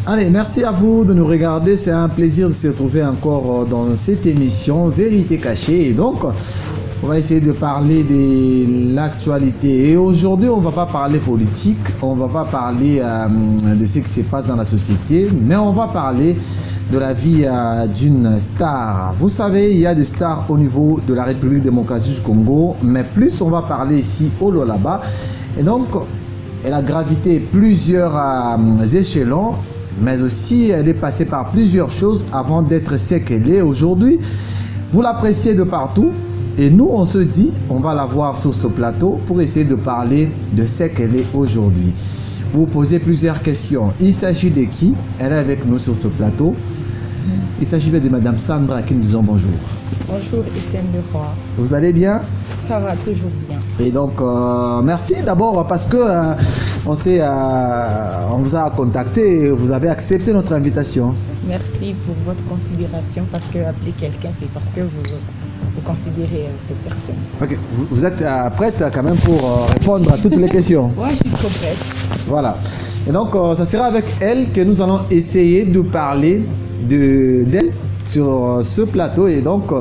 Allez, merci à vous de nous regarder. C'est un plaisir de se retrouver encore dans cette émission Vérité cachée. Et donc, on va essayer de parler de l'actualité. Et aujourd'hui, on ne va pas parler politique, on ne va pas parler de ce qui se passe dans la société, mais on va parler de la vie d'une star. Vous savez, il y a des stars au niveau de la République démocratique du Congo, mais plus on va parler ici au Lualaba. Et donc, elle a gravité plusieurs échelons, mais aussi elle est passée par plusieurs choses avant d'être ce qu'elle est aujourd'hui. Vous l'appréciez de partout. Et nous, on se dit, on va la voir sur ce plateau pour essayer de parler de ce qu'elle est aujourd'hui. Vous vous posez plusieurs questions. Il s'agit de qui? Elle est avec nous sur ce plateau. Il s'agit de Madame Sandra qui nous dit bonjour. Bonjour Étienne Leroy. Vous allez bien? Ça va toujours bien. Et donc, merci d'abord parce que on vous a contacté et vous avez accepté notre invitation. Merci pour votre considération parce que appeler quelqu'un, c'est parce que vous considérez cette personne. Ok, vous êtes prête quand même pour répondre à toutes les questions? Oui, je suis trop prête. Voilà. Et donc, ça sera avec elle que nous allons essayer de parler d'elle sur ce plateau. Et donc,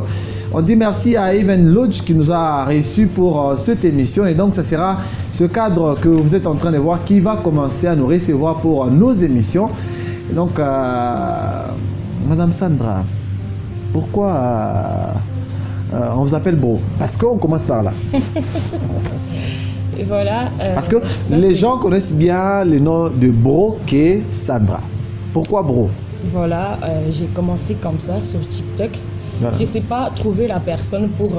on dit merci à Even Lodge qui nous a reçus pour cette émission. Et donc, ça sera ce cadre que vous êtes en train de voir qui va commencer à nous recevoir pour nos émissions. Et donc, Madame Sandra, pourquoi on vous appelle Bro? Parce qu'on commence par là. Et voilà. Parce que les gens connaissent bien le nom de Bro qu'est Sandra. Pourquoi Bro? Voilà, j'ai commencé comme ça sur TikTok. Voilà. Je ne sais pas trouver la personne pour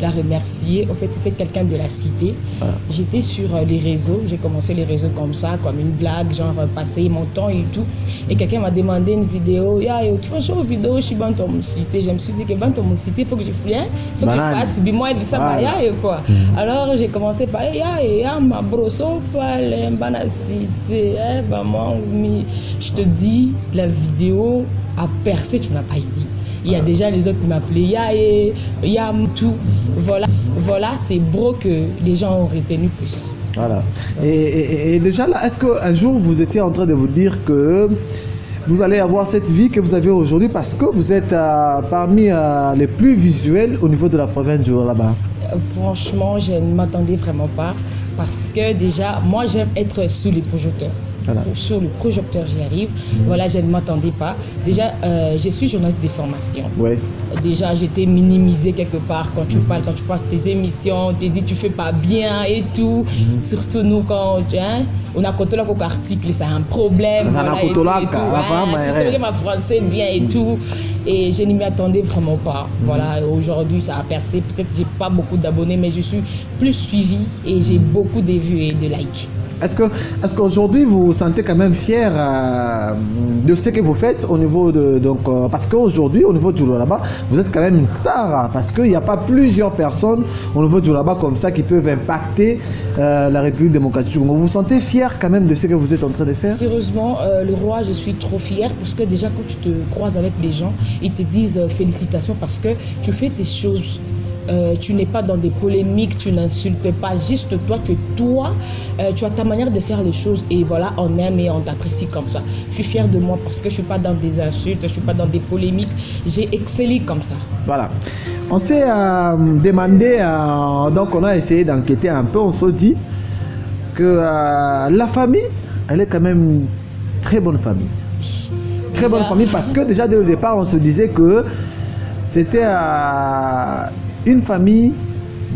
la remercier. En fait, c'était quelqu'un de la cité. Voilà. J'étais sur les réseaux. J'ai commencé les réseaux comme ça, comme une blague, genre passer mon temps et tout. Et quelqu'un m'a demandé une vidéo. Tu fais une vidéo, je suis dans ton cité. Je me suis dit que dans ton cité, il faut que je fouille, il faut que je fasse. Moi, il dit ça, et quoi. Alors, j'ai commencé par ma brosso, la cité. Je te dis, la vidéo a percé, tu n'as pas idée. Il y a déjà les autres qui m'appelaient, il y a tout. Voilà, c'est Bro que les gens ont retenu plus. Voilà. Et déjà là, est-ce qu'un jour vous étiez en train de vous dire que vous allez avoir cette vie que vous avez aujourd'hui parce que vous êtes parmi les plus visuels au niveau de la province du Lualaba? Franchement, je ne m'attendais vraiment pas parce que déjà, moi j'aime être sous les projecteurs. Voilà. Sur le projecteur, j'y arrive. Voilà, je ne m'attendais pas. Déjà, je suis journaliste de formation. Ouais. Déjà, j'étais minimisée quelque part quand tu parles, quand tu passes tes émissions, on te dit tu fais pas bien et tout. Surtout nous, quand on a côté là pour article, c'est un problème. Ça voilà, et tout, je sais que ma français bien et tout. Et je ne m'y attendais vraiment pas. Voilà, aujourd'hui, ça a percé. Peut-être que je n'ai pas beaucoup d'abonnés, mais je suis plus suivie et j'ai beaucoup de vues et de likes. Est-ce qu'aujourd'hui vous vous sentez quand même fier de ce que vous faites au niveau de parce qu'aujourd'hui au niveau du Lualaba vous êtes quand même une star parce qu'il n'y a pas plusieurs personnes au niveau du Lualaba comme ça qui peuvent impacter la République démocratique du Congo. Vous vous sentez fier quand même de ce que vous êtes en train de faire? Sérieusement, le roi, je suis trop fière parce que déjà quand tu te croises avec des gens, ils te disent félicitations parce que tu fais tes choses. Tu n'es pas dans des polémiques, tu n'insultes pas, juste toi, tu as ta manière de faire les choses et voilà, on aime et on t'apprécie comme ça. Je suis fière de moi parce que je ne suis pas dans des insultes, je ne suis pas dans des polémiques, j'ai excellé comme ça. Voilà. On s'est demandé, donc on a essayé d'enquêter un peu, on se dit que la famille, elle est quand même une très bonne famille. Très bonne famille parce que déjà dès le départ, on se disait que c'était une famille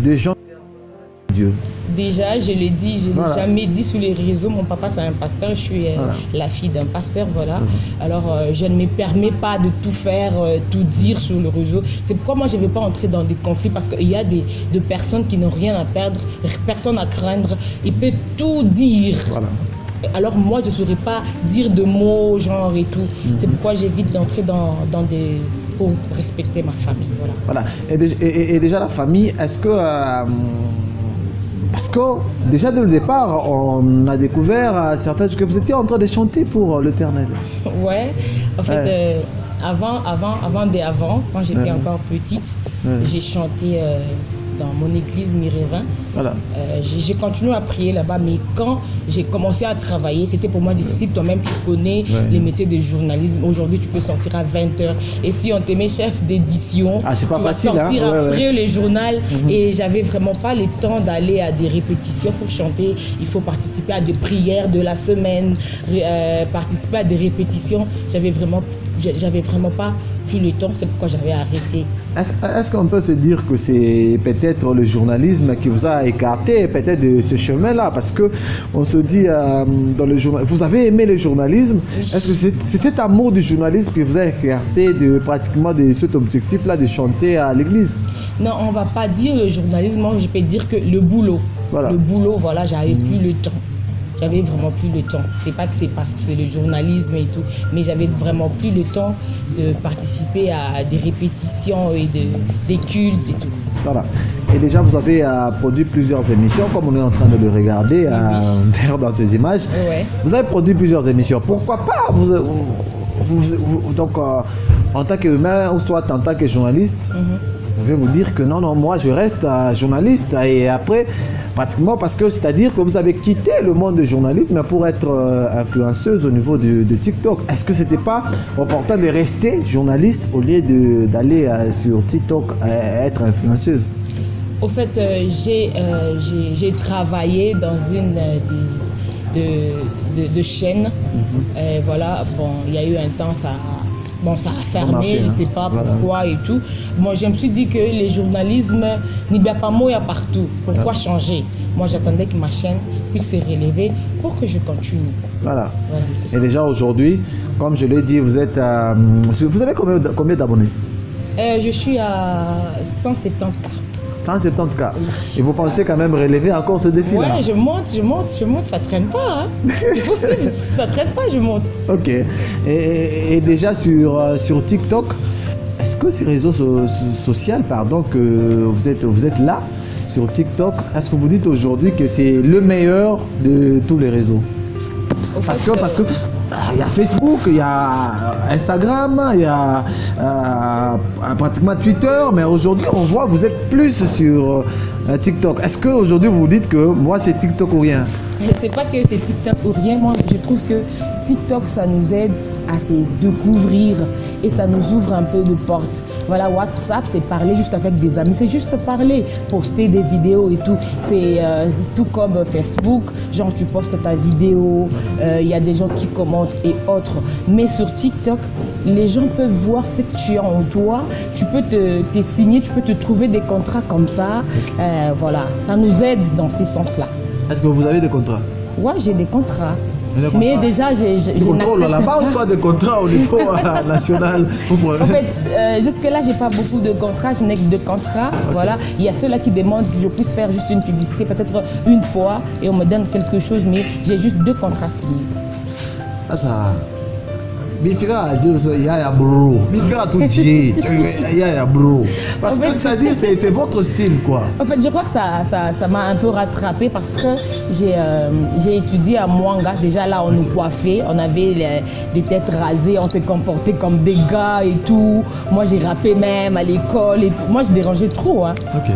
de gens de Dieu. Déjà, je l'ai dit, je n'ai jamais dit sous les réseaux, mon papa c'est un pasteur, je suis la fille d'un pasteur, voilà. Alors, je ne me permets pas de tout faire, tout dire sur le réseau. C'est pourquoi moi, je ne vais pas entrer dans des conflits parce qu'il y a des personnes qui n'ont rien à perdre, personne à craindre. Il peut tout dire. Voilà. Alors moi, je ne saurais pas dire de mots, genre et tout. C'est pourquoi j'évite d'entrer dans des... pour respecter ma famille, voilà. Et déjà la famille, est-ce que... parce que déjà dès le départ, on a découvert certains que vous étiez en train de chanter pour l'Éternel. Ouais, en fait, avant, quand j'étais encore petite, j'ai chanté dans mon église Mirévin. Voilà. J'ai continué à prier là-bas, mais quand j'ai commencé à travailler, c'était pour moi difficile. Toi-même, tu connais les métiers de journalisme. Aujourd'hui, tu peux sortir à 20h. Et si on te met chef d'édition, c'est pas tu facile, vas sortir après le journal. Mm-hmm. Et j'avais vraiment pas le temps d'aller à des répétitions pour chanter. Il faut participer à des prières de la semaine, participer à des répétitions. J'avais vraiment pas plus le temps, c'est pourquoi j'avais arrêté. Est-ce qu'on peut se dire que c'est peut-être le journalisme qui vous a écarté peut-être de ce chemin-là? Parce que on se dit dans le journal, vous avez aimé le journalisme. Oui. Est-ce que c'est cet amour du journalisme qui vous a écarté de pratiquement de cet objectif-là de chanter à l'église? Non, on va pas dire le journalisme, je peux dire que le boulot. Voilà. Le boulot, voilà, j'avais plus le temps. J'avais vraiment plus le temps. C'est pas que c'est parce que c'est le journalisme et tout, mais j'avais vraiment plus le temps de participer à des répétitions et des cultes et tout. Voilà. Et déjà, vous avez produit plusieurs émissions, comme on est en train de le regarder dans ces images. Ouais. Vous avez produit plusieurs émissions. Pourquoi pas donc, en tant qu'humain ou soit en tant que journaliste, vous pouvez vous dire que non, moi je reste journaliste et après, pratiquement parce que c'est-à-dire que vous avez quitté le monde du journalisme pour être influenceuse au niveau de TikTok. Est-ce que c'était pas opportun de rester journaliste au lieu d'aller sur TikTok être influenceuse? Au fait, j'ai travaillé dans une de chaînes. Voilà, bon, il y a eu un temps, ça a fermé, je ne sais pas pourquoi et tout. Bon, je me suis dit que les journalismes, n'y a pas moyen partout. Pourquoi changer? Moi, j'attendais que ma chaîne puisse se relever pour que je continue. Voilà. Et déjà aujourd'hui, comme je l'ai dit, vous avez combien d'abonnés? Je suis à 170K. 170K. Oui. Et vous pensez quand même relever encore ce défi-là? Ouais, je monte, ça traîne pas. Hein. Il faut suivre, ça traîne pas, je monte. Ok. Et déjà sur TikTok, est-ce que ces réseaux sociaux, que vous êtes là sur TikTok, est-ce que vous dites aujourd'hui que c'est le meilleur de tous les réseaux? Parce que il y a Facebook, il y a Instagram, il y a pratiquement Twitter, mais aujourd'hui on voit que vous êtes plus sur TikTok. Est-ce qu'aujourd'hui vous dites que moi c'est TikTok ou rien? C'est pas que c'est TikTok ou rien. Moi, je trouve que TikTok, ça nous aide à se découvrir et ça nous ouvre un peu de portes. Voilà, WhatsApp, c'est parler juste avec des amis. C'est juste parler, poster des vidéos et tout. C'est tout comme Facebook. Genre, tu postes ta vidéo, il y a des gens qui commentent et autres. Mais sur TikTok, les gens peuvent voir ce que tu as en toi. Tu peux te signer, tu peux te trouver des contrats comme ça. Voilà, ça nous aide dans ce sens-là. Est-ce que vous avez des contrats? Ouais, j'ai des contrats. Mais déjà, j'ai là-bas ou soit des contrats au niveau national? En fait, jusque-là, j'ai pas beaucoup de contrats. Je n'ai que 2 contrats. Okay. Voilà. Il y a ceux-là qui demandent que je puisse faire juste une publicité, peut-être une fois, et on me donne quelque chose, mais j'ai juste 2 contrats signés. Ça. Bifika yaya bro. Bifika tout J. Yaya bro. Parce que ça dit c'est votre style quoi. En fait, je crois que ça m'a un peu rattrapé parce que j'ai étudié à Mwanga. Déjà là, on nous coiffait, on avait des têtes rasées, on se comportait comme des gars et tout. Moi, j'ai rappé même à l'école et tout. Moi, je dérangeais trop. Hein. Ok.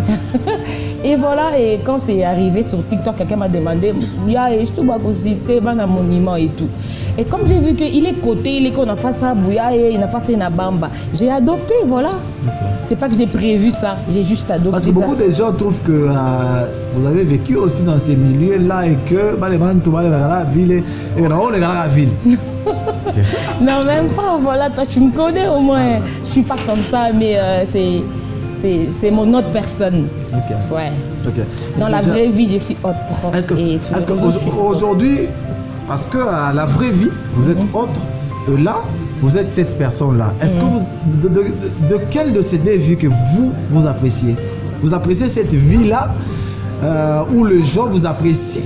Et voilà, et quand c'est arrivé sur TikTok, quelqu'un m'a demandé, il a un monument et tout. Et comme j'ai vu qu'il est coté, il est qu'on a fait ça, il a fait ça, une bamba. J'ai adopté, voilà. Okay. C'est pas que j'ai prévu ça, j'ai juste adopté. Parce que ça. Beaucoup de gens trouvent que vous avez vécu aussi dans ces milieux-là et que la ville. C'est ça. Non, même pas, voilà, toi tu me connais au moins. Je suis pas comme ça, mais c'est mon autre personne. Ok. Ouais. Okay. Dans la vraie vie, je suis autre. Est-ce qu'aujourd'hui, parce que à la vraie vie, vous êtes autre, là, vous êtes cette personne-là. Est-ce que vous, de quelle de ces 2 vies que vous appréciez? Vous appréciez cette vie-là où les gens vous apprécient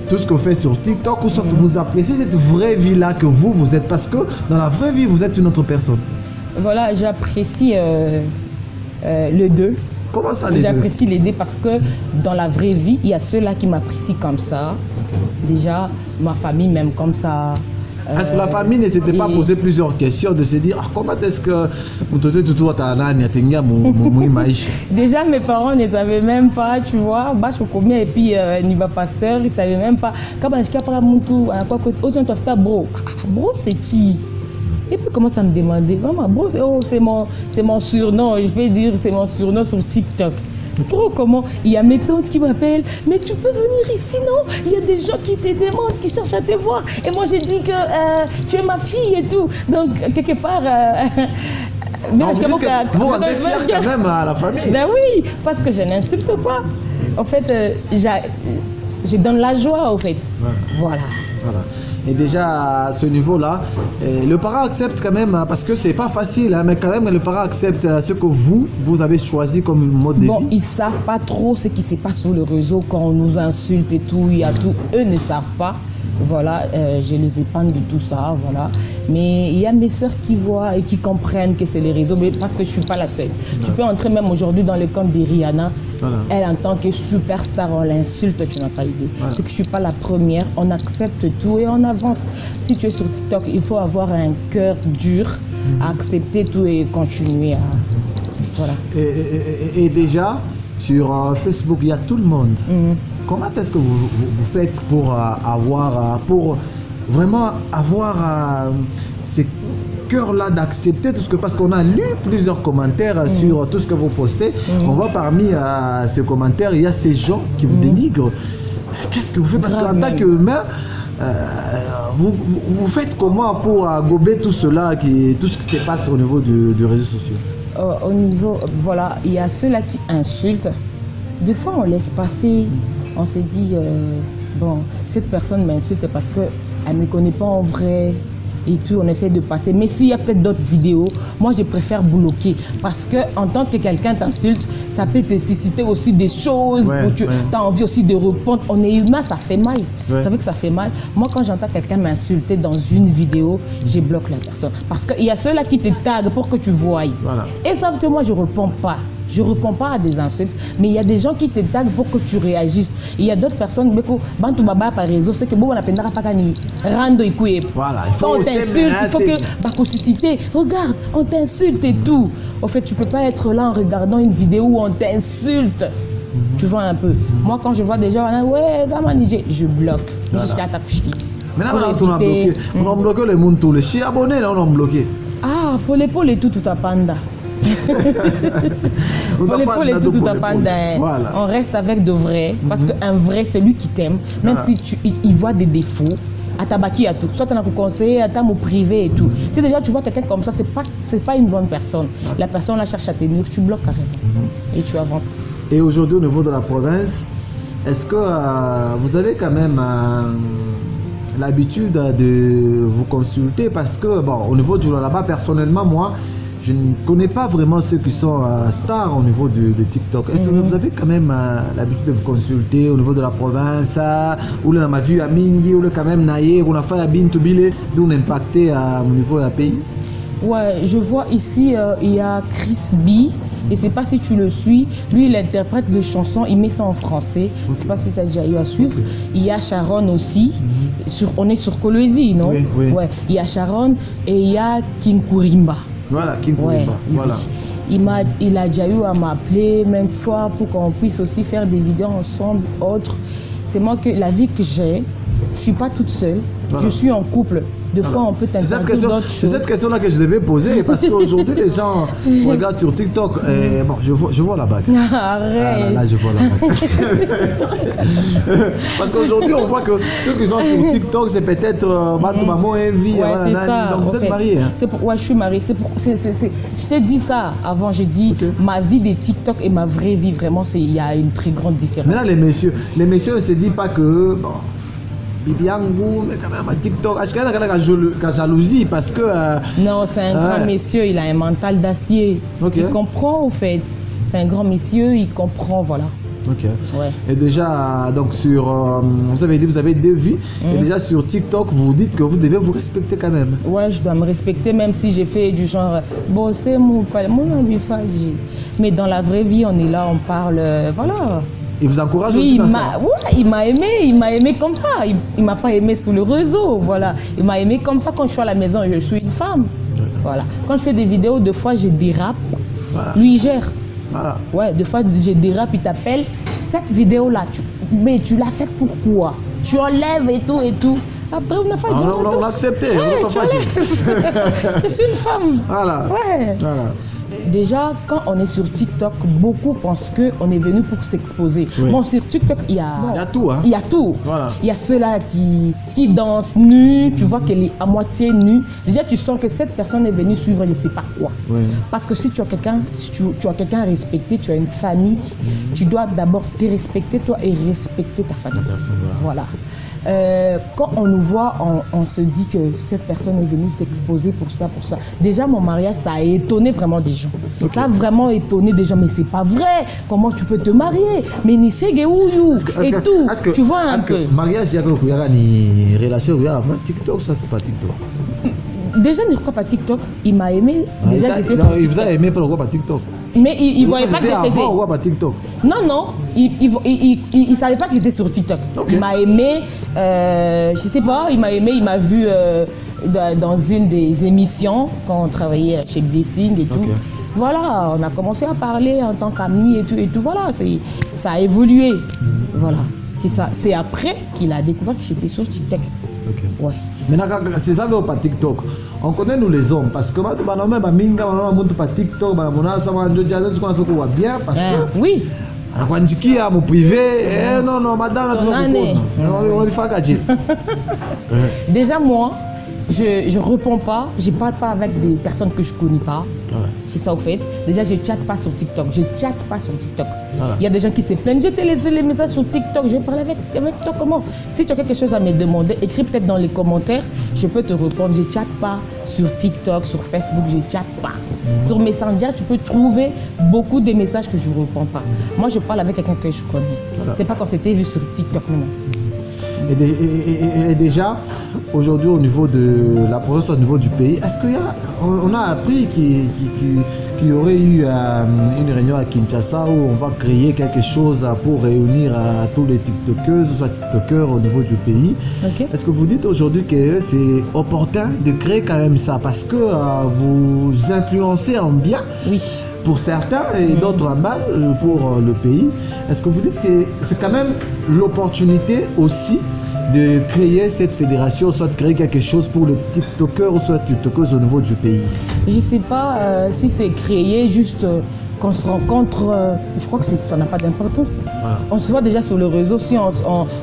tout ce que vous faites sur TikTok, ou soit vous appréciez cette vraie vie-là que vous êtes? Parce que dans la vraie vie, vous êtes une autre personne. Voilà, j'apprécie les 2. Comment ça, les 2? J'apprécie les 2 parce que dans la vraie vie, il y a ceux-là qui m'apprécient comme ça. Okay. Déjà, ma famille m'aime comme ça. Est-ce que la famille ne s'était pas posé plusieurs questions de se dire comment est-ce que déjà mes parents ne savaient même pas, tu vois, et puis Niba Pasteur, ils ne savaient même pas. Bro, c'est qui? Et puis commence à me demander, maman, bro, c'est mon surnom, je peux dire c'est mon surnom sur TikTok. Bro, comment? Il y a mes tantes qui m'appellent, mais tu peux venir ici, non? Il y a des gens qui te demandent, qui cherchent à te voir. Et moi, j'ai dit que tu es ma fille et tout. Donc, quelque part... vous êtes fiers quand même à la famille. Ben oui, parce que je n'insulte pas. En fait, je donne la joie, en fait. Voilà. Et déjà à ce niveau-là, le parent accepte quand même, parce que c'est pas facile, mais quand même le parent accepte ce que vous avez choisi comme mode de vie. Bon, ils savent pas trop ce qui se passe sur le réseau quand on nous insulte et tout, il y a tout. Eux ne savent pas. Voilà, je les épargne de tout ça, voilà. Mais il y a mes soeurs qui voient et qui comprennent que c'est les réseaux, mais parce que je ne suis pas la seule. Ouais. Tu peux entrer même aujourd'hui dans le compte de Rihanna. Voilà. Elle, en tant que superstar, on l'insulte, tu n'as pas idée. Voilà. C'est que je ne suis pas la première, on accepte tout et on avance. Si tu es sur TikTok, il faut avoir un cœur dur à accepter tout et continuer à... Voilà. Et déjà, sur Facebook, il y a tout le monde. Comment est-ce que vous faites pour vraiment avoir ces cœurs-là d'accepter tout ce que... Parce qu'on a lu plusieurs commentaires sur tout ce que vous postez. On voit parmi ces commentaires, il y a ces gens qui vous dénigrent. Qu'est-ce que vous faites? Parce qu'en tant qu'humain, vous faites comment pour gober tout cela, tout ce qui se passe au niveau du réseau social? Au niveau... Voilà, il y a ceux-là qui insultent. Des fois, on laisse passer... On se dit, bon, cette personne m'insulte parce qu'elle ne me connaît pas en vrai et tout, on essaie de passer. Mais s'il y a peut-être d'autres vidéos, moi je préfère bloquer parce qu'en tant que quelqu'un t'insulte, ça peut te susciter aussi des choses où tu as envie aussi de répondre. On est humain, ça fait mal. Vous savez que ça fait mal. Moi, quand j'entends quelqu'un m'insulter dans une vidéo, je bloque la personne. Parce qu'il y a ceux-là qui te taguent pour que tu voies. Voilà. Et savent que moi, je ne réponds pas. Je ne réponds pas à des insultes, mais il y a des gens qui te taguent pour que tu réagisses. Il y a d'autres personnes, par réseau, c'est que bon, on a pas rando ikoué. Voilà. Quand on t'insulte, il faut que regarde, on t'insulte et tout. En fait, tu ne peux pas être là en regardant une vidéo où on t'insulte. Tu vois un peu. Moi, quand je vois des gens, je bloque. Maintenant, on a bloqué. On a bloqué les gens tous les chiens abonnés, on a bloqué. Ah, pour les tout à panda. Voilà. On reste avec de vrais parce qu'un vrai c'est lui qui t'aime même si il voit des défauts à tabaki à tout soit tu as conseillé à ta mot privé et tout. Si déjà tu vois quelqu'un comme ça, c'est pas une bonne personne. La personne la cherche à te nuire, tu bloques carrément et tu avances. Et aujourd'hui au niveau de la province, est-ce que vous avez quand même l'habitude de vous consulter? Parce que bon, au niveau du là-bas, personnellement moi je ne connais pas vraiment ceux qui sont stars au niveau de TikTok. Est-ce que vous avez quand même l'habitude de vous consulter au niveau de la province, ou là, ma vue à Mingi, ou là, quand même, Naye, ou la fait à Bintubile, d'où on impacté au niveau du pays? Ouais, je vois ici, il y a Chris B. Je ne sais pas si tu le suis. Lui, il interprète les chansons, il met ça en français. Je ne sais pas si tu as déjà eu à suivre. Il y a Sharon aussi. On est sur Kolwezi, non? Oui. Ouais. Il y a Sharon et il y a King Kurimba. Voilà, King Kurimba. Voilà. Il a déjà eu à m'appeler maintes fois pour qu'on puisse aussi faire des vidéos ensemble, autres. C'est moi que la vie que j'ai, je ne suis pas toute seule. Voilà. Je suis en couple. Des fois, on peut t'interroger d'autres choses. C'est cette question-là que je devais poser parce qu'aujourd'hui, les gens regardent sur TikTok. Et bon, je vois la bague. Arrête. Là, je vois la bague. Parce qu'aujourd'hui, on voit que ceux qui sont sur TikTok, c'est peut-être maman et vie. Ouais, c'est ça. Donc, vous êtes mariés. Ouais, je suis mariée. Je t'ai dit ça avant. J'ai dit ma vie de TikTok et ma vraie vie, vraiment, il y a une très grande différence. Maintenant, les messieurs ne se disent pas que... Bon, Bibiangou, mais quand même à TikTok, est-ce qu'il y a la jalousie parce que... Non, c'est un grand monsieur, il a un mental d'acier. Il comprend, au fait. C'est un grand monsieur, il comprend, voilà. Ok. Ouais. Et déjà, donc sur... vous avez dit vous avez 2 vies. Et déjà sur TikTok, vous dites que vous devez vous respecter quand même. Ouais, je dois me respecter, même si j'ai fait du genre... Bon, c'est mon avis, mais dans la vraie vie, on est là, on parle... voilà. Il vous encourage Oui, aussi dans ça? ouais, il m'a aimé comme ça. Il m'a pas aimé sous le réseau, voilà. Il m'a aimé comme ça quand je suis à la maison, je suis une femme. Voilà. Quand je fais des vidéos, deux fois je dérape, Voilà. lui il gère. Voilà. Ouais, deux fois je dérape, il t'appelle. Cette vidéo-là, mais tu l'as faite pourquoi? Tu enlèves et tout et tout. Après, on a fait on a accepté. Ouais, tu enlèves. Je suis une femme. Voilà. Ouais. Voilà. Déjà, quand on est sur TikTok, beaucoup pensent qu'on est venu pour s'exposer. Oui. Bon, sur TikTok, il y a tout. Hein. Il y a tout. Voilà. Il y a ceux-là qui dansent nus, tu vois qu'elle est à moitié nue. Déjà, tu sens que cette personne est venue suivre je ne sais pas quoi. Oui. Parce que si tu as quelqu'un à respecter, tu as une famille, tu dois d'abord te respecter toi et respecter ta famille. Voilà. Quand on nous voit, on se dit que cette personne est venue s'exposer pour ça, pour ça. Déjà, mon mariage, ça a étonné vraiment des gens. Okay. Ça a vraiment étonné des gens. Mais c'est pas vrai. Comment tu peux te marier? Mais ni chez Geouyou et tout. Tu vois un peu. Mariage, il y a une relation avant TikTok, ça c'est pas TikTok. Déjà, ne crois pas TikTok. Il m'a aimé. Déjà, il vous a aimé pourquoi pas TikTok? Mais il ne voyait pas que je faisais. Pourquoi pas TikTok? Non. Il ne savait pas que j'étais sur TikTok. Okay. Il m'a aimé, je sais pas, il m'a vu dans une des émissions quand on travaillait chez Blessing et tout. Okay. Voilà, on a commencé à parler en tant qu'amis et tout. Voilà, ça a évolué. Voilà, c'est ça. C'est après qu'il a découvert que j'étais sur TikTok. Okay. Ouais, maintenant, c'est ça le pas TikTok. On connaît nous les hommes parce que bien parce que oui. Akwanjikia mu privé, non, madame, déjà moi, je ne réponds pas, je ne parle pas avec des personnes que je ne connais pas. Ouais. C'est ça au fait. Déjà, je ne chatte pas sur TikTok. Voilà. Il y a des gens qui se plaignent. Je t'ai laissé les messages sur TikTok. Je vais parler avec toi comment? Si tu as quelque chose à me demander, écris peut-être dans les commentaires. Je peux te répondre. Je ne chatte pas sur TikTok, sur Facebook. Je ne chatte pas. Sur Messenger, tu peux trouver beaucoup de messages que je ne réponds pas. Moi, je parle avec quelqu'un que je connais. Voilà. Ce n'est pas quand c'était vu sur TikTok, non. Et déjà, aujourd'hui, au niveau de la province, au niveau du pays, est-ce qu'on a appris qu'il y aurait eu une réunion à Kinshasa où on va créer quelque chose pour réunir tous les TikTokeuses, soit TikTokers au niveau du pays? Okay. Est-ce que vous dites aujourd'hui que c'est opportun de créer quand même ça parce que vous influencez en bien? Oui. Pour certains et d'autres en mal pour le pays. Est-ce que vous dites que c'est quand même l'opportunité aussi de créer cette fédération, soit de créer quelque chose pour les TikTokers ou soit TikTokers au niveau du pays? Je ne sais pas si c'est créé juste qu'on se rencontre, je crois que ça n'a pas d'importance. Voilà. On se voit déjà sur le réseau, si on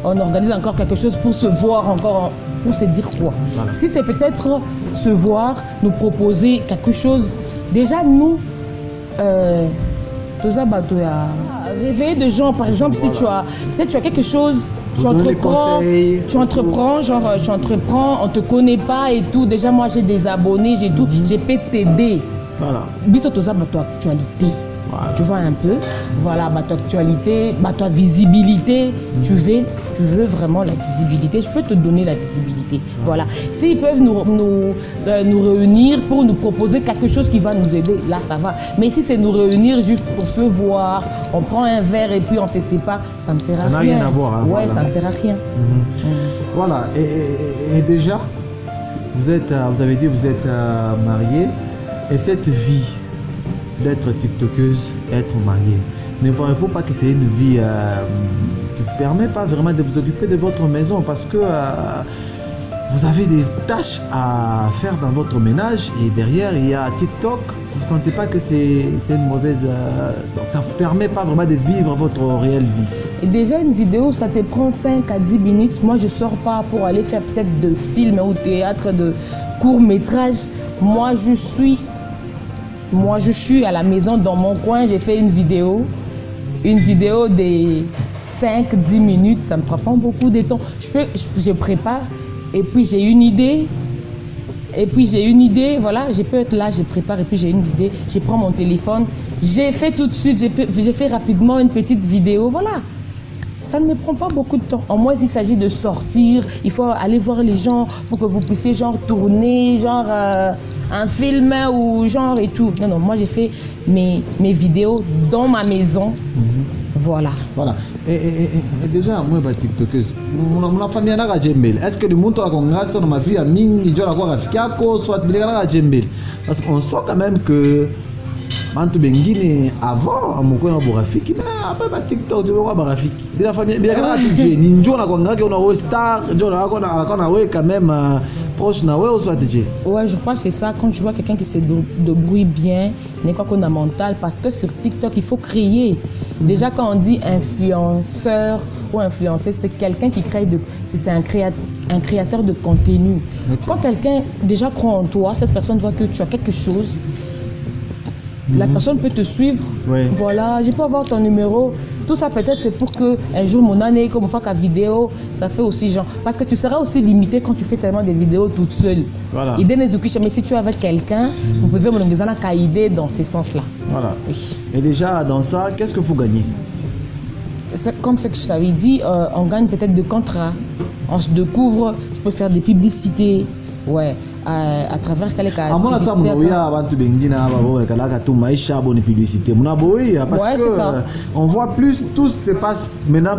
organise encore quelque chose pour se voir encore, pour se dire quoi. Voilà. Si c'est peut-être se voir, nous proposer quelque chose, déjà nous, réveiller des gens, par exemple, voilà. Si tu as quelque chose, tu entreprends, on te connaît pas et tout. Déjà, moi, j'ai des abonnés, j'ai tout, je peux t'aider. Voilà. Biso toza bato actualité. Voilà. Tu vois un peu, voilà, bato actualité, bato visibilité. Tu veux vraiment la visibilité. Je peux te donner la visibilité. Voilà. S'ils peuvent nous réunir pour nous proposer quelque chose qui va nous aider, là ça va. Mais si c'est nous réunir juste pour se voir, on prend un verre et puis on se sépare, ça ne sert à rien. Ça n'a rien à voir. Hein, ouais, voilà. Ça ne sert à rien. Voilà. Et déjà, vous avez dit vous êtes marié. Et cette vie d'être TikTokeuse, être mariée, ne voyez-vous pas que c'est une vie qui ne vous permet pas vraiment de vous occuper de votre maison parce que vous avez des tâches à faire dans votre ménage et derrière il y a TikTok, vous ne sentez pas que c'est une mauvaise... donc ça ne vous permet pas vraiment de vivre votre réelle vie. Et déjà une vidéo, ça te prend 5 à 10 minutes. Moi je ne sors pas pour aller faire peut-être de films ou théâtre, de courts-métrages. Moi je suis à la maison dans mon coin, j'ai fait une vidéo de 5-10 minutes, ça ne me prend pas beaucoup de temps. Je prépare et puis j'ai une idée. Voilà, je peux être là, je prépare et puis j'ai une idée. Je prends mon téléphone, j'ai fait tout de suite, j'ai fait rapidement une petite vidéo, voilà. Ça ne me prend pas beaucoup de temps. En moins, il s'agit de sortir, il faut aller voir les gens pour que vous puissiez tourner, un film ou et tout. Non, moi j'ai fait mes vidéos dans ma maison. Voilà. Voilà. Et déjà, moi, je suis TikTokeuse. Mon famille a un djembel. Est-ce que le monde a un ma vie a mis, il doit avoir un fiaco, soit il a un djembel. Parce qu'on sent quand même que. Mantu bengine avant amoko na borafiki mais après ba TikTok tu vois borafiki bila famille bila kana DJ ninjo na kwanga ke una star njo na kona we quand même proche na we ou soit DJ. Ouais, je crois que c'est ça quand je vois quelqu'un qui se débrouille bien, n'est quoi qu'on a mental parce que sur TikTok il faut créer. Déjà quand on dit influenceur ou influenceuse, c'est quelqu'un qui crée c'est un créateur de contenu. Okay. Quand quelqu'un déjà croit en toi, cette personne voit que tu as quelque chose. La personne peut te suivre, voilà, je peux avoir ton numéro. Tout ça peut-être c'est pour que un jour mon année, comme on fait qu'à vidéo, ça fait aussi genre. Parce que tu seras aussi limité quand tu fais tellement de vidéos toute seule. Voilà. Mais si tu es avec quelqu'un, vous pouvez me donner un idée dans ce sens-là. Voilà. Oui. Et déjà dans ça, qu'est-ce que vous gagnez? Comme ce que je t'avais dit, on gagne peut-être des contrats. On se découvre, je peux faire des publicités. Ouais. À travers quel cas parce que on voit plus tout se passe maintenant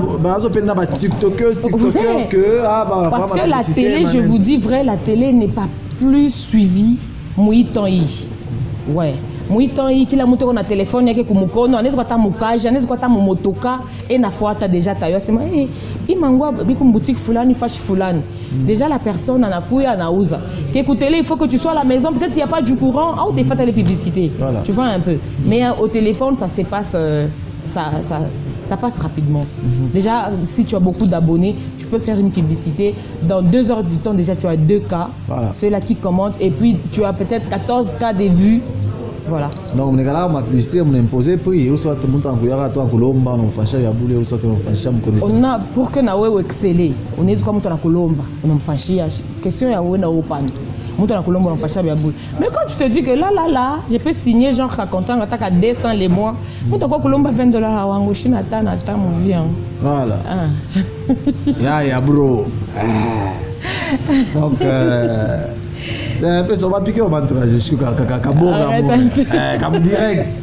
TikTokers que parce que la télé, je vous dis vrai, la télé n'est pas plus suivie ouais. Muitan yi kila muto na téléphone yake kumukono anaweza kupata mukaji anaweza kupata motoka et nafuata déjà tayo sema imangwa biku boutique fulani fashi fulani déjà la personne anakuya anauza qu'écoutez il faut que tu sois à la maison peut-être il y a pas du courant ou tu fais les publicités voilà. Tu vois un peu mais au téléphone ça se passe ça passe rapidement. Déjà si tu as beaucoup d'abonnés tu peux faire une publicité dans 2 heures du temps déjà tu as 2 cas voilà. Ceux-là qui commentent et puis tu as peut-être 14 cas de vues. Voilà. Donc, on a ma publicité, on a imposé prix, ou soit tout le monde en Colomba, on fait un boulot, ou soit on fait un connaissance. On a, pour que nous exceller, on est comme on a Colomba, on a fait un question, on a open. On a Colomba, on fait un boulot. Mais quand tu te dis que là, je peux signer, genre, racontant, attaque à 200 les mois, on a Colomba $20 à Wangoshi, Nathan, mon vieux. Voilà. Ya, bro. Donc, c'est un peu ça va piquer au ventre je suis comme direct tu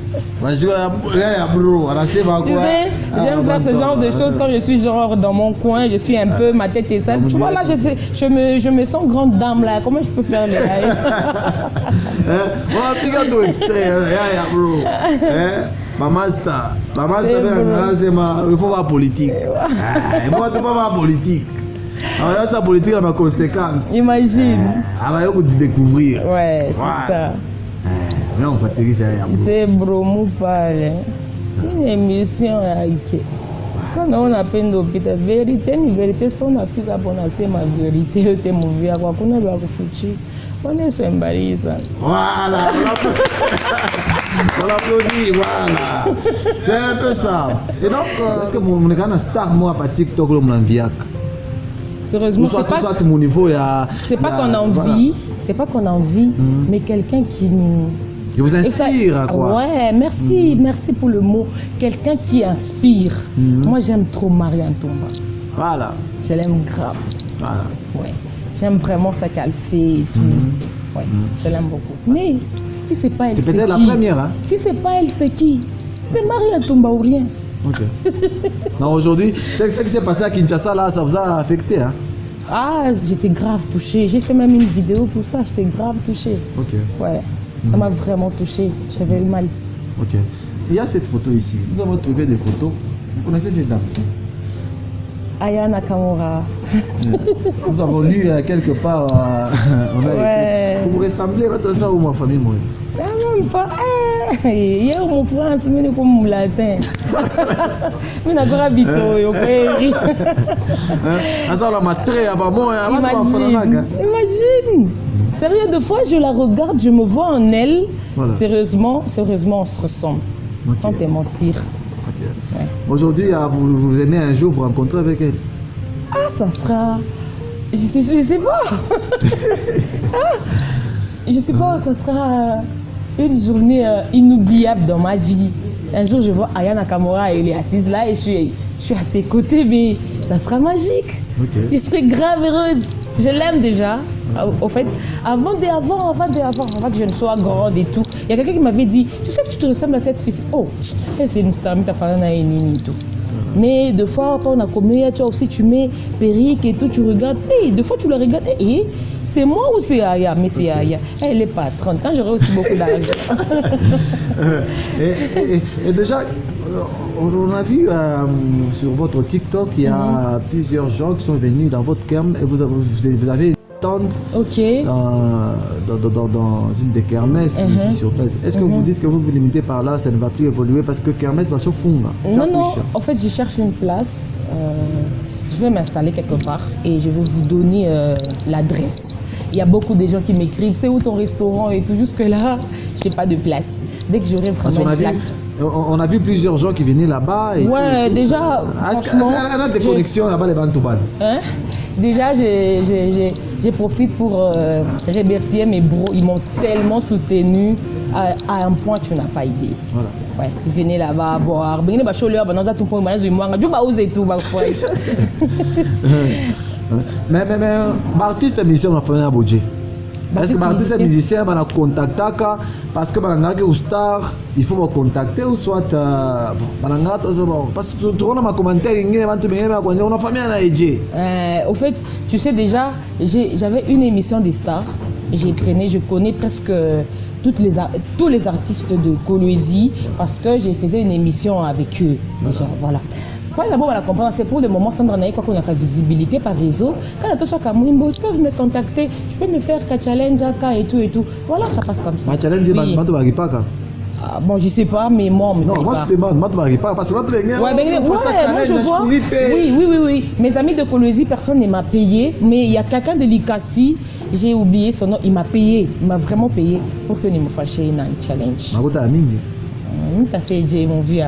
sais j'aime faire ce genre de choses quand je suis genre dans mon coin je suis un peu ma tête est sale tu vois là je me sens grande dame là comment je peux faire les lives on va piquer tout extrait bro Maman star il faut voir politique et moi tu peux voir politique. Alors là, ça politique a ma conséquence. Imagine. Ah, il faut découvrir. Ouais, c'est ça. Mais on va te dire, c'est Bromou parle. Une émission avec. Quand on a peine d'hôpital, vérité, une vérité, si on a fait la bonne assez ma vérité, tu es mauvais à quoi qu'on a le foutu. On est sur un balise. Voilà. On l'applaudit, voilà. C'est un peu ça. Et donc, est-ce que mon gars, un star, moi, par TikTok, le m'enviac? Sérieusement, c'est pas qu'on a envie, c'est pas qu'on a envie, mais quelqu'un qui nous... Je vous inspire, quoi. Ouais, merci, merci pour le mot. Quelqu'un qui inspire. Moi, j'aime trop Marianne Tomba. Voilà. Je l'aime grave. Voilà. Ouais. J'aime vraiment ça qu'elle fait et tout. Ouais, je l'aime beaucoup. Mais si c'est pas elle, c'est peut-être la première, hein? Si c'est pas elle, c'est qui? C'est Marianne Tomba ou rien. Ok. Non, aujourd'hui, c'est ce qui s'est passé à Kinshasa, là, ça vous a affecté, hein? Ah, j'étais grave touchée. J'ai fait même une vidéo pour ça, j'étais grave touchée. Ok. Ouais, ça m'a vraiment touchée. J'avais le mal. Ok. Il y a cette photo ici. Nous avons trouvé des photos. Vous connaissez cette dame? Aya Nakamura. Nous avons lu quelque part. On a écrit. Vous ressemblez à ça ou ma famille, moi? Non, même pas. Hier, mon France, mais comme mon latin. Mais n'a pas habité au pays. Ça, on a matré avant moi. Imagine. Sérieux, deux fois, je la regarde, je me vois en elle. Voilà. Sérieusement, on se ressemble. Okay. Sans te mentir. Okay. Ouais. Aujourd'hui, vous aimez un jour vous rencontrer avec elle? Ah, ça sera... Je sais pas. Je sais pas, ça sera une journée inoubliable dans ma vie. Un jour, je vois Aya Nakamura, elle est assise là et je suis à ses côtés, mais ça sera magique. Okay. Je serai grave heureuse. Je l'aime déjà. Au fait, avant que je ne sois grande et tout, il y a quelqu'un qui m'avait dit, tu sais que tu te ressembles à cette fille. Oh, elle c'est une star, mais ta femme n'a et tout. Mais deux fois, quand on a commis, tu vois aussi, tu mets perruque et tout, tu regardes. Et deux fois, tu le regardes. Et c'est moi ou c'est Aya? Mais c'est Aya. Elle est patronne. Quand j'aurai aussi beaucoup d'argent. et déjà, on a vu sur votre TikTok, il y a plusieurs gens qui sont venus dans votre kermesse et vous avez une tente dans une des kermesses ici sur place. Est-ce que vous dites que vous vous limitez par là, ça ne va plus évoluer parce que kermesse va se fondre? Non, en fait, je cherche une place. Je vais m'installer quelque part et je vais vous donner l'adresse. Il y a beaucoup de gens qui m'écrivent, c'est où ton restaurant et tout. Jusque-là, je n'ai pas de place. Dès que j'aurai vraiment une place. On a vu plusieurs gens qui venaient là-bas. Ouais, déjà, franchement... On a des connexions là-bas, les Bantoubal. Hein? Déjà, je profite pour remercier mes bros. Ils m'ont tellement soutenu à un point que tu n'as pas idée. Voilà. Ouais, venez là-bas boire. Venez là-bas, mais artiste émission on a fait un budget. Est-ce que l'artiste musicien va contacter parce que au star il faut me contacter ou soit parce que tu as un commentaire on a famille à Niger. Au fait, tu sais déjà, j'avais une émission des stars. Je connais presque tous les artistes de Kolwezi parce que j'ai fait une émission avec eux. Déjà, voilà. Pas d'abord, on va comprendre, c'est pour le moment, Sandra Naï, quoi qu'on a la visibilité par réseau. Quand on touche à Kamouimbo, tu peux me contacter, je peux me faire un challenge et tout et tout. Voilà, ça passe comme ça. Ma challenge, oui. Bon, je sais pas, mais moi, on me non, moi je te demande, pas parce que moi je vois. Oui. Mes amis de Kolwezi, personne ne m'a payé, mais il y a quelqu'un de l'Ikassi, j'ai oublié son nom, il m'a payé, il m'a vraiment payé pour que je me fasse un challenge. C'est mon vieux.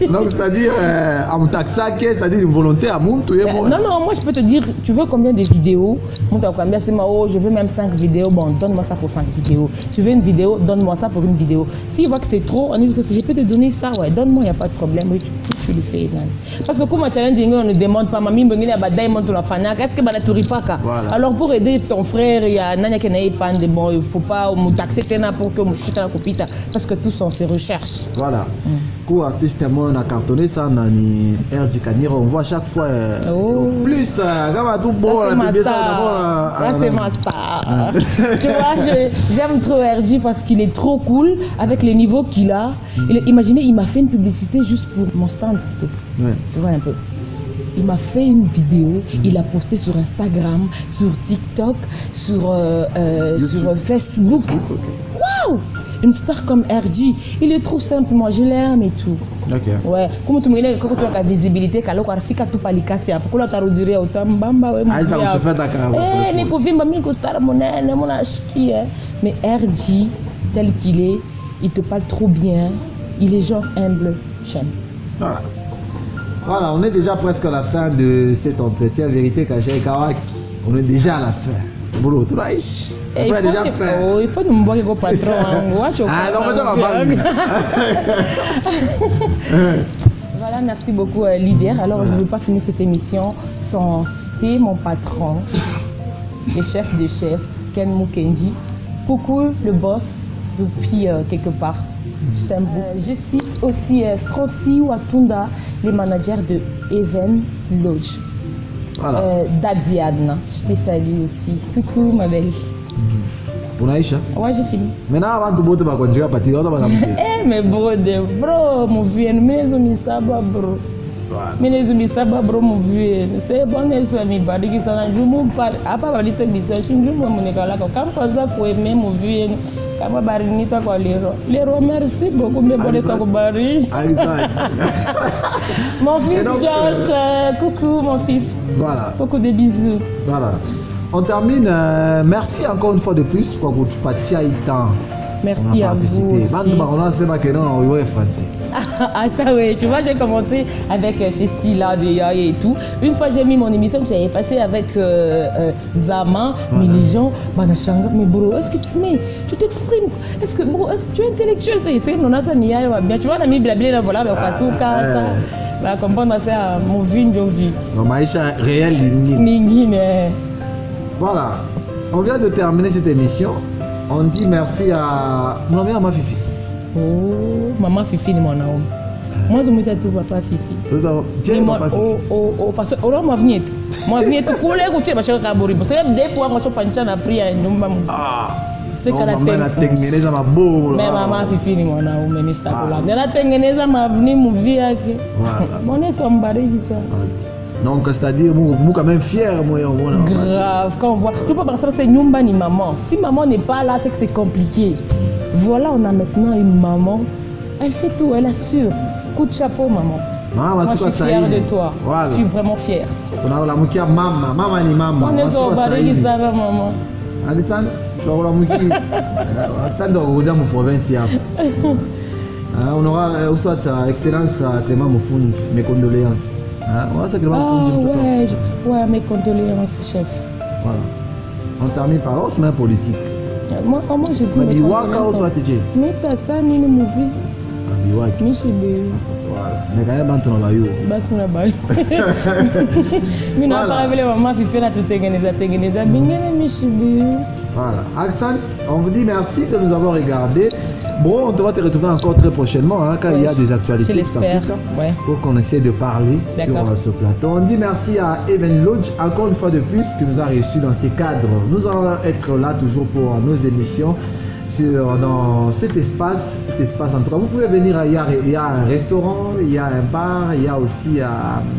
Donc, c'est-à-dire, en taxa, c'est-à-dire une volonté à monter. Non, moi je peux te dire, tu veux combien de vidéos? Je veux même 5 vidéos. Bon, donne-moi ça pour 5 vidéos. Tu veux une vidéo? Donne-moi ça pour une vidéo. S'il voit que c'est trop, on dit que je peux te donner ça, ouais, donne-moi, il n'y a pas de problème. Oui, tu le fais. Parce que comme un challenge, on ne demande pas, mamie, est-ce que tu n'as pas? Alors, pour aider ton frère, il y a Nanya qui n'a pas de bon, il ne faut pas taxer pour que je chute à la copita parce que tous on se recherche. Voilà. Pour artiste, moi on a cartonné ça dans RG Kaniro, on voit chaque fois plus ça c'est ma star. Tu vois, j'aime trop RG parce qu'il est trop cool avec les niveaux qu'il a. Imaginez, il m'a fait une publicité juste pour mon stand. Tu vois un peu. Il m'a fait une vidéo, il a posté sur Instagram, sur TikTok, sur Facebook. Waouh! Une star comme RG, il est trop simple, moi je l'aime et tout. Okay. Ouais, comme tu me dis, quand tu as la visibilité, quand tu as fait tout par les casser, pourquoi tu as redire autant bamba ouais. Mais RG, tel qu'il est, il te parle trop bien, il est genre humble, j'aime. Voilà, on est déjà presque à la fin de cet entretien Vérité Cachée Kawaki. On est déjà à la fin. Bro, tu l'as déjà fait. Il faut nous voir le patron. Ah non, mais ça va. Voilà, merci beaucoup Lydia. Alors, je ne veux pas finir cette émission sans citer mon patron, le chef de chef, Ken Mukenji. Coucou le boss depuis quelque part. Je t'aime beaucoup. Je cite aussi Francis Watunda, les managers de Even Lodge. Voilà. Dadiane, je te salue aussi. Coucou ma belle. Unaisha? Ouais, j'ai fini. Maintenant, avant de boire, tu vas partir. Mais bro, mon vieux, bro. Minezubisaba bro muvie c'est bon eso mi bariki sana jumu par apa balite bisa jumu munekala ko kam kaza ko me muvie kama barinita kwa lero merci beaucoup me bonne ça ko bari mon fils Josh coucou mon fils voilà beaucoup de bisous voilà on termine merci encore une fois de plus pour que tu participes temps. Merci à vous aussi. Attends, oui, tu vois, j'ai commencé avec ces styles-là de Yaya et tout. Une fois, j'ai mis mon émission que j'avais passée avec Zama, mais les gens, mais bro, est-ce que tu t'exprimes? Est-ce que tu es intellectuel? C'est non, ça n'y a bien. Tu vois, on a mis blabla, voilà, mais on passe au cas, ça. Bah, comprendre c'est à mon vie. Non, Maïcha réel Lingine. Ningine. Voilà. On vient de terminer cette émission. On dit merci à ma Fifi. Oh, maman Fifi ni mwanaume. Moi je m'étais tout papa Fifi. Tiens, papa Fifi. Parce que on m'a venu. Moi venu tout couler ou tu vas chercher kabori. Parce que des fois moi je pancha na priya nyumba. Ah. C'est que la tengeneza mabovu. Mais maman Fifi ni mwanaume ni stakula. Nela tengeneza mavni movie yake. Voilà. Mwana sombariki ça. Donc c'est-à-dire vous quand même fier moi. Grave quand on voit. Tu peux penser que c'est nyumba ni maman. Si maman n'est pas là, c'est que c'est compliqué. Voilà, on a maintenant une maman. Elle fait tout, elle assure. Coup de chapeau, maman. Moi, je suis fière de toi. Voilà. Je suis vraiment fière. On a la moukia maman, maman ni maman. On est au baril ça, maman. Alexandre, tu vas la moukia. Alexandre doit regarder mon province. On aura soit excellence Clément Moufouni, mes condoléances. On va Clément Moufouni. Ouais, mes condoléances, chef. Voilà. On termine par là, c'est politique. Moi je dis mes condoléances. Mais t'as ça, ni le movie. Biwaki. Michibe. Voilà. Mais quand même, Bantona Bayou. Bantona Bayou. Mais n'a pas révélé maman Fifi là tout tengeneza. Bingene Michibe. Voilà. Accent, on vous dit merci de nous avoir regardé. Bon, on va te retrouver encore très prochainement hein, quand il y a des actualités. Je l'espère. Ouais. Pour qu'on essaie de parler sur ce plateau. On dit merci à Even Lodge, encore une fois de plus, qui nous a reçus dans ces cadres. Nous allons être là toujours pour nos émissions dans cet espace. En tout cas, vous pouvez venir, il y a un restaurant, il y a un bar, il y a aussi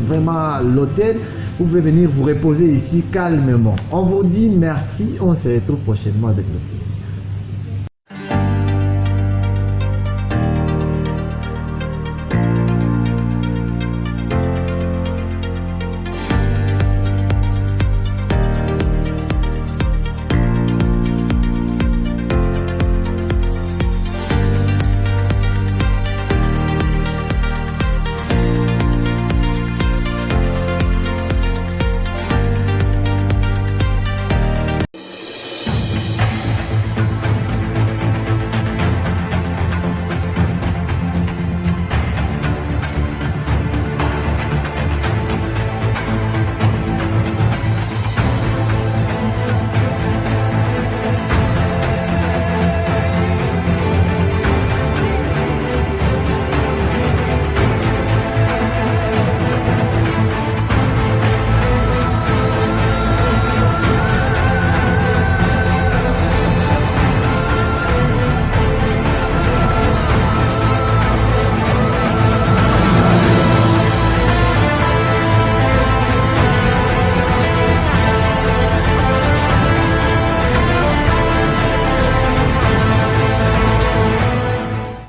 vraiment l'hôtel. Vous pouvez venir vous reposer ici calmement. On vous dit merci, on se retrouve prochainement avec le plaisir.